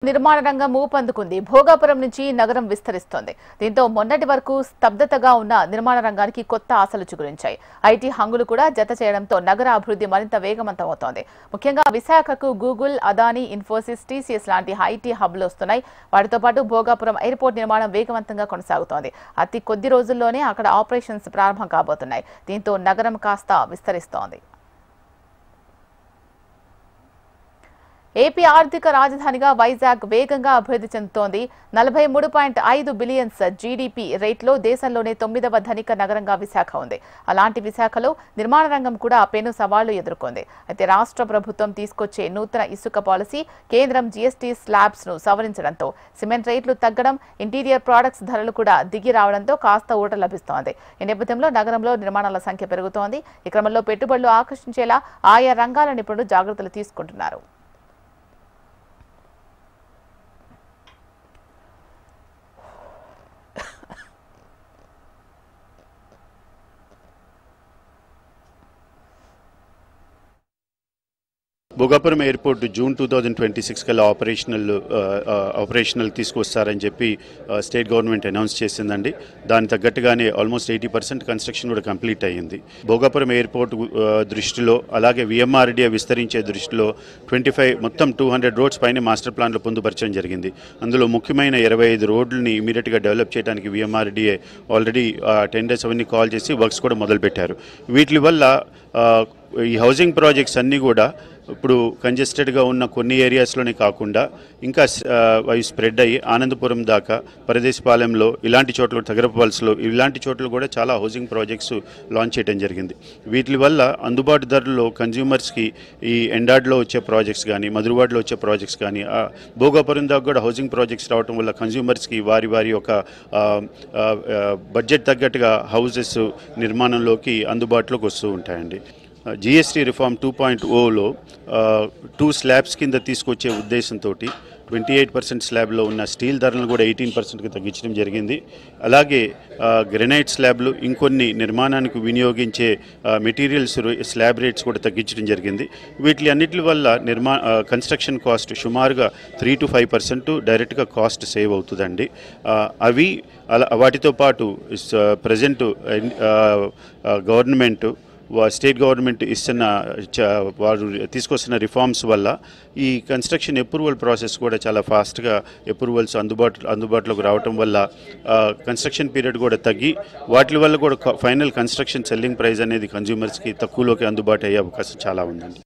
నిర్మాణ రంగం ఊపందుకుంది. భోగాపురం నుంచి నగరం విస్తరిస్తోంది. దీంతో మొన్నటి వరకు స్తబ్దతగా ఉన్న నిర్మాణ రంగానికి కొత్త ఆశలు చిగురించాయి. ఐటీ హంగులు కూడా జత చేయడంతో నగర అభివృద్ధి మరింత వేగవంతమవుతోంది. ముఖ్యంగా విశాఖకు గూగుల్, అదానీ, ఇన్ఫోసిస్, టీసీఎస్ లాంటి ఐటీ హబ్లు వస్తున్నాయి. వాటితో పాటు భోగాపురం ఎయిర్పోర్ట్ నిర్మాణం వేగవంతంగా కొనసాగుతోంది. అతి కొద్ది రోజుల్లోనే అక్కడ ఆపరేషన్స్ ప్రారంభం కాబోతున్నాయి. దీంతో నగరం కాస్త విస్తరిస్తోంది. ఏపీ ఆర్థిక రాజధానిగా వైజాగ్ వేగంగా అభివృద్ధి చెందుతోంది. 43.5 బిలియన్స్ జీడీపీ రేట్లో దేశంలోనే 9వ ధనిక నగరంగా విశాఖ ఉంది. అలాంటి విశాఖలో నిర్మాణ రంగం కూడా పెను సవాళ్లు ఎదుర్కొంది. అయితే రాష్ట్ర ప్రభుత్వం తీసుకొచ్చే నూతన ఇసుక పాలసీ, కేంద్రం జీఎస్టీ స్లాబ్స్ ను సవరించడంతో సిమెంట్ రేట్లు తగ్గడం, ఇంటీరియర్ ప్రొడక్ట్స్ ధరలు కూడా దిగి రావడంతో కాస్త ఊట లభిస్తోంది. ఈ నేపథ్యంలో నగరంలో నిర్మాణాల సంఖ్య పెరుగుతోంది. ఈ క్రమంలో పెట్టుబడులు ఆకర్షించేలా ఆయా రంగాల నిపుణులు జాగ్రత్తలు తీసుకుంటున్నారు. భోగాపురం ఎయిర్పోర్ట్ జూన్ 2026 కల్లా ఆపరేషనల్ తీసుకొస్తారని చెప్పి స్టేట్ గవర్నమెంట్ అనౌన్స్ చేసిందండి. దాని తగ్గట్టుగానే ఆల్మోస్ట్ 80% కన్స్ట్రక్షన్ కూడా కంప్లీట్ అయ్యింది. భోగాపురం ఎయిర్పోర్ట్ దృష్టిలో, అలాగే విఎంఆర్డీఏ విస్తరించే దృష్టిలో 200 రోడ్స్ పైన మాస్టర్ ప్లాన్లో పొందుపరచడం జరిగింది. అందులో ముఖ్యమైన 25 రోడ్లని ఇమీడియట్గా డెవలప్ చేయడానికి విఎంఆర్డీఏ ఆల్రెడీ టెండర్స్ అవన్నీ కాల్ చేసి వర్క్స్ కూడా మొదలుపెట్టారు. వీటి వల్ల ఈ హౌసింగ్ ప్రాజెక్ట్స్ అన్నీ కూడా ఇప్పుడు కంజెస్టెడ్గా ఉన్న కొన్ని ఏరియాస్లోనే కాకుండా ఇంకా అవి స్ప్రెడ్ అయ్యి ఆనందపురం దాకా, పరదేశపాలెంలో ఇలాంటి చోట్ల, తగరపల్స్లో ఇలాంటి చోట్ల కూడా చాలా హౌసింగ్ ప్రాజెక్ట్స్ లాంచ్ చేయడం జరిగింది. వీటి వల్ల అందుబాటు ధరల్లో కన్జ్యూమర్స్కి ఈ ఎండాడ్లో వచ్చే ప్రాజెక్ట్స్ కానీ, మధురవాడలో వచ్చే ప్రాజెక్ట్స్ కానీ, భోగాపురం దాకా కూడా హౌసింగ్ ప్రాజెక్ట్స్ రావడం వల్ల కన్జ్యూమర్స్కి వారి యొక్క బడ్జెట్ తగ్గట్టుగా హౌసెస్ నిర్మాణంలోకి అందుబాటులోకి వస్తూ ఉంటాయండి. జీఎస్టీ రిఫార్మ్ 2.0లో 2 స్లాబ్స్ కింద తీసుకొచ్చే ఉద్దేశంతో 28% స్లాబ్లో ఉన్న స్టీల్ ధరలను కూడా 18%కి తగ్గించడం జరిగింది. అలాగే గ్రెనైట్ స్లాబ్లు, ఇంకొన్ని నిర్మాణానికి వినియోగించే మెటీరియల్స్ స్లాబ్ రేట్స్ కూడా తగ్గించడం జరిగింది. వీటి అన్నిటి వల్ల కన్స్ట్రక్షన్ కాస్ట్ సుమారుగా 3 to 5% డైరెక్ట్గా కాస్ట్ సేవ్ అవుతుందండి. వాటితో పాటు ప్రజెంట్ స్టేట్ గవర్నమెంట్ వారు తీసుకొస్తున్న రిఫార్మ్స్ వల్ల ఈ కన్స్ట్రక్షన్ అప్రూవల్ ప్రాసెస్ కూడా చాలా ఫాస్ట్గా అప్రూవల్స్ అందుబాటులోకి రావటం వల్ల కన్స్ట్రక్షన్ పీరియడ్ కూడా తగ్గి, వాటి వల్ల కూడా ఫైనల్ కన్స్ట్రక్షన్ సెల్లింగ్ ప్రైస్ అనేది కన్జ్యూమర్స్కి తక్కువలోకి అందుబాటు అయ్యే అవకాశం చాలా ఉందండి.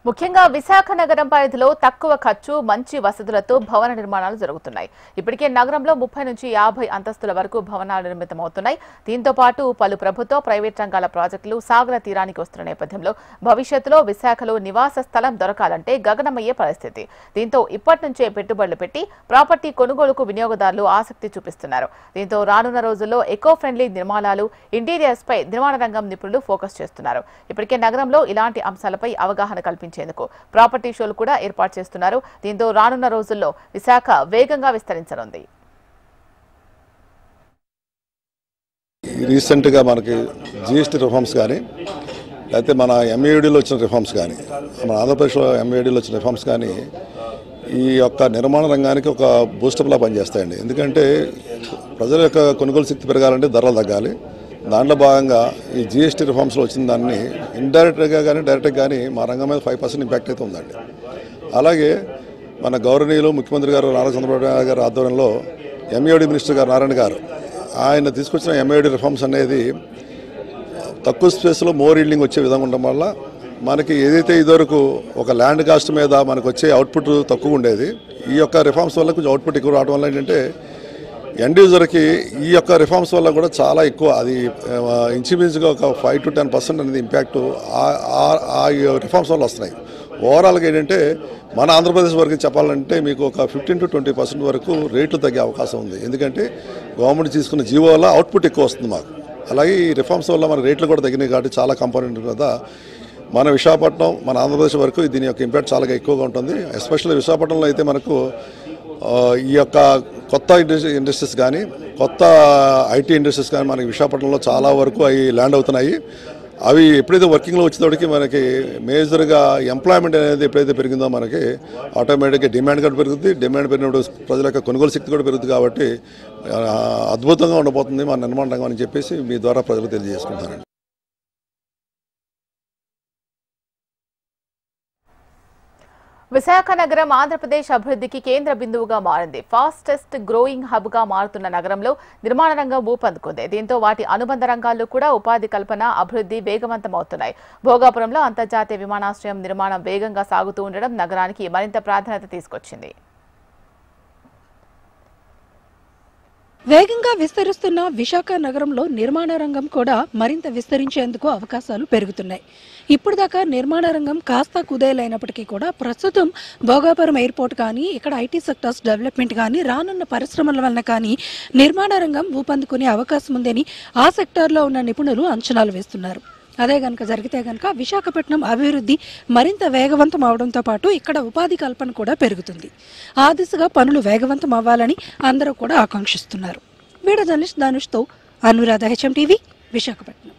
ముఖ్యంగా విశాఖ నగరం పరిధిలో తక్కువ ఖర్చు, మంచి వసతులతో భవన నిర్మాణాలు జరుగుతున్నాయి. ఇప్పటికే నగరంలో 30 నుంచి 50 అంతస్తుల వరకు భవనాలు నిర్మితమవుతున్నాయి. దీంతో పాటు పలు ప్రభుత్వ, ప్రైవేట్ రంగాల ప్రాజెక్టులు సాగర తీరానికి వస్తున్న నేపథ్యంలో భవిష్యత్తులో విశాఖలో నివాస స్థలం దొరకాలంటే గగనమయ్యే పరిస్థితి. దీంతో ఇప్పటి నుంచే పెట్టుబడులు పెట్టి ప్రాపర్టీ కొనుగోలుకు వినియోగదారులు ఆసక్తి చూపిస్తున్నారు. దీంతో రానున్న రోజుల్లో ఎకో ఫ్రెండ్లీ నిర్మాణాలు, ఇంటీరియర్స్ పై నిర్మాణ రంగం నిపుణులు ఫోకస్ చేస్తున్నారు. ఇప్పటికే నగరంలో ఇలాంటి అంశాలపై అవగాహన కల్పించేందుకు ప్రాపర్టీ షోలు కూడా ఏర్పాటు చేస్తున్నారు. దీంతో రానున్న రోజుల్లో విశాఖ వేగంగా విస్తరించనుంది. రీసెంట్గా మనకి జీఎస్టీ రిఫార్మ్స్ కానీ, లేకపోతే మన ఎంఏడీలో వచ్చిన రిఫార్మ్స్ కానీ, మన ఆంధ్రప్రదేశ్లో ఎంఏడీలో వచ్చిన రిఫార్మ్స్ కానీ ఈ యొక్క నిర్మాణ రంగానికి ఒక బూస్టప్లా పనిచేస్తాయండి. ఎందుకంటే ప్రజల యొక్క కొనుగోలు శక్తి పెరగాలంటే ధరలు తగ్గాలి. దాంట్లో భాగంగా ఈ జీఎస్టీ రిఫార్మ్స్లో వచ్చిన దాన్ని ఇండైరెక్ట్గా కానీ డైరెక్ట్గా కానీ మా రంగం మీద 5% ఇంపాక్ట్ అయితే ఉందండి. అలాగే మన గౌరవనీయులు ముఖ్యమంత్రి గారు నారా చంద్రబాబు నాయుడు గారి ఆధ్వర్యంలో ఎంఏడీ మినిస్టర్ గారు నారాయణ గారు ఆయన తీసుకొచ్చిన ఎంఏడీ రిఫార్మ్స్ అనేది తక్కువ స్పేస్లో మోర్ ఈల్డింగ్ వచ్చే విధంగా ఉండడం వల్ల మనకి ఏదైతే ఇదివరకు ఒక ల్యాండ్ కాస్ట్ మీద మనకు వచ్చే అవుట్పుట్ తక్కువ ఉండేది, ఈ యొక్క రిఫార్మ్స్ వల్ల కొంచెం అవుట్పుట్ ఎక్కువ రావడం వల్ల ఏంటంటే ఎండ్ యూజర్కి ఈ యొక్క రిఫార్మ్స్ వల్ల కూడా చాలా ఎక్కువ, అది ఇంచుమించుగా ఒక 5 to 10% అనేది ఇంపాక్ట్ ఆ రిఫార్మ్స్ వల్ల వస్తున్నాయి. ఓవరాల్గా ఏంటంటే మన ఆంధ్రప్రదేశ్ వరకు చెప్పాలంటే మీకు ఒక 15 to 20% వరకు రేట్లు తగ్గే అవకాశం ఉంది. ఎందుకంటే గవర్నమెంట్ తీసుకున్న జీవో వల్ల అవుట్పుట్ ఎక్కువ వస్తుంది మాకు. అలాగే ఈ రిఫార్మ్స్ వల్ల మన రేట్లు కూడా తగ్గినాయి కాబట్టి చాలా కాంపోనెంట్ కదా మన విశాఖపట్నం, మన ఆంధ్రప్రదేశ్ వరకు దీని యొక్క ఇంపాక్ట్ చాలా ఎక్కువగా ఉంటుంది. ఎస్పెషల్లీ విశాఖపట్నంలో అయితే మనకు ఈ యొక్క కొత్త ఇండస్ట్రీస్ కానీ, కొత్త ఐటీ ఇండస్ట్రీస్ కానీ మనకి విశాఖపట్నంలో చాలా వరకు అవి ల్యాండ్ అవుతున్నాయి. అవి ఎప్పుడైతే వర్కింగ్లో వచ్చేటప్పటికి మనకి మేజర్గా ఎంప్లాయ్మెంట్ అనేది ఎప్పుడైతే పెరిగిందో మనకి ఆటోమేటిక్గా డిమాండ్ కూడా పెరుగుతుంది. డిమాండ్ పెరిగినప్పుడు ప్రజల యొక్క కొనుగోలు శక్తి కూడా పెరుగుతుంది. కాబట్టి అద్భుతంగా ఉండబోతుంది మన నిర్మాణ రంగం అని చెప్పేసి మీ ద్వారా ప్రజలకు తెలియజేసుకుంటానండి. విశాఖ నగరం ఆంధ్రప్రదేశ్ అభివృద్ధికి కేంద్ర బిందువుగా మారింది. ఫాస్టెస్ట్ గ్రోయింగ్ హబ్ గా మారుతున్న నగరంలో నిర్మాణ రంగం ఊపందుకుంది. దీంతో వాటి అనుబంధ రంగాల్లో కూడా ఉపాధి కల్పన, అభివృద్ధి వేగవంతమవుతున్నాయి. భోగాపురంలో అంతర్జాతీయ విమానాశ్రయం నిర్మాణం వేగంగా సాగుతూ ఉండడం నగరానికి మరింత ప్రాధాన్యత తీసుకొచ్చింది. వేగంగా విస్తరిస్తున్న విశాఖ నగరంలో నిర్మాణ రంగం కూడా మరింత విస్తరించేందుకు అవకాశాలు పెరుగుతున్నాయి. ఇప్పుడు దాకా నిర్మాణ రంగం కాస్త కుదేలైనప్పటికీ కూడా ప్రస్తుతం భోగాపురం ఎయిర్పోర్ట్ కానీ, ఇక్కడ ఐటీ సెక్టర్స్ డెవలప్మెంట్ కానీ, రానున్న పరిశ్రమల వలన కానీ నిర్మాణ రంగం ఊపందుకునే అవకాశం ఉందని ఆ సెక్టార్లో ఉన్న నిపుణులు అంచనాలు వేస్తున్నారు. అదే గనక జరిగితే గనక విశాఖపట్నం అభివృద్ధి మరింత వేగవంతం అవడంతో పాటు ఇక్కడ ఉపాధి కల్పన కూడా పెరుగుతుంది. ఆ దిశగా పనులు వేగవంతం అవ్వాలని అందరూ కూడా ఆకాంక్షిస్తున్నారు. వీడియో జర్నలిస్ట్ ధనుష్తో అనురాధ, HM టీవీ, విశాఖపట్నం.